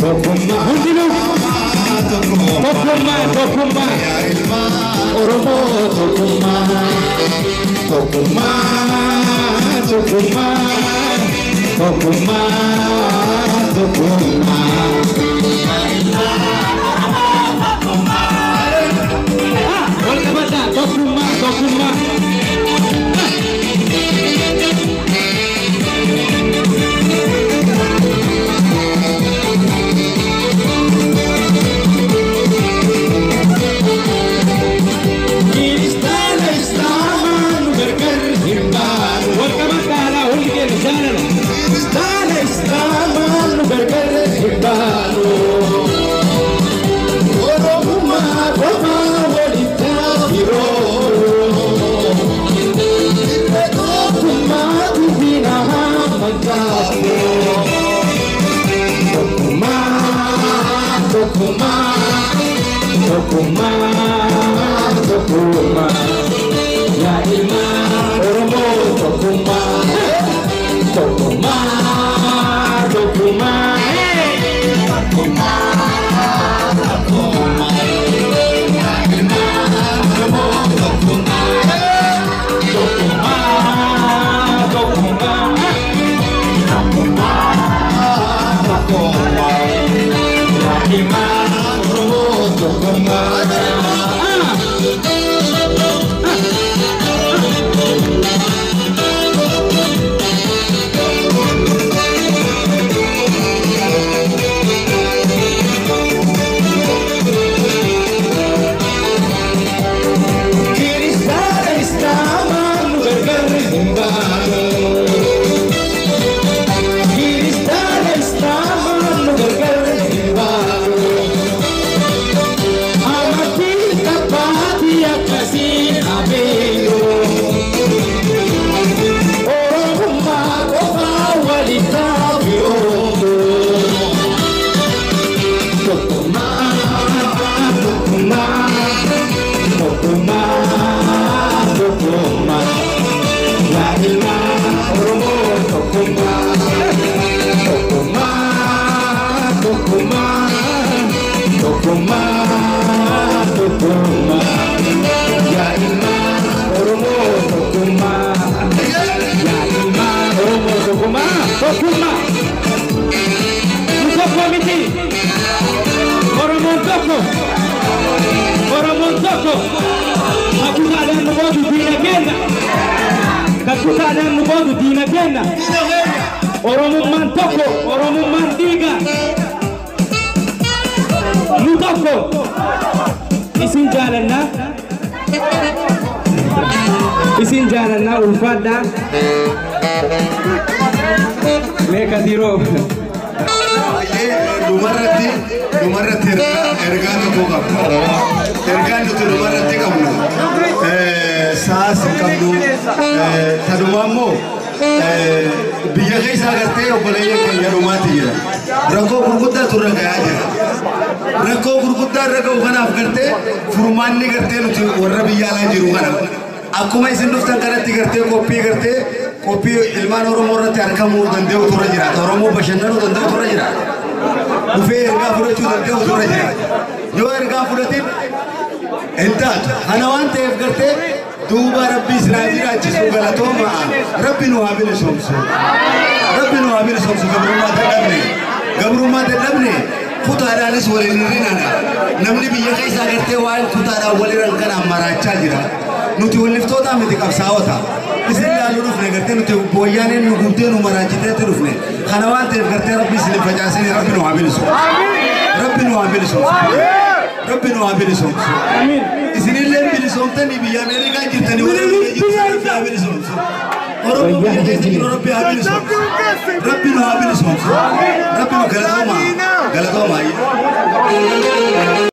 Tokuma hundinu Tokuma Oromo Tokuma Tokuma Tokuma Tokuma Tokuma Tokuma Tokuma Ya ilma Oromo Tokuma Tokuma Tokuma Tokuma Tokuma Ya ilma Oromo Tokuma Tokuma Tokuma Tokuma Tokuma Ya ilma Oromo Tokuma Kekuatan nubodu dina kena Oromumman toko Oromumman diga Nutoko Isin jalan na ulfada Leka diro Dumarati ergano boga ergano tu dumarati kamna saas kamdu tadumamo biya kaisa agarte obaleya ke yarumati jira rako gurgudda turagaya jira rako gurgudda rako kana agarte furmanni garte nuti warra biya la jiru kana akuma isin duftan karati garte kopi ilman oromo rati arkamu dandeu tura jira oromo bashannaru dandeu tura jira ufe erga furatu dandeu tura jira yo erga furatin entat hanawan te garte دوبا ربي سنادي راجس وغلطوما ربي نوابل سومسو قبر ما تدبني خطارا لس ولنرينا نمني بيا كيسا غرتي وان خطارا ولران كان امراچا جرا نوتي ولفتوتا متي قبساوتا بسم الله لرفنا غرتي نوتي بويانين نغوتين ومراچته ترفني خنوان تر غرتي ربي سلم فجاسني ربي نوابل سومسو امين إذن الله بلسونتني بيا ميري كان جرتني ولا بيا بلسونت ربي نو بلسونت ربي نو غلطوما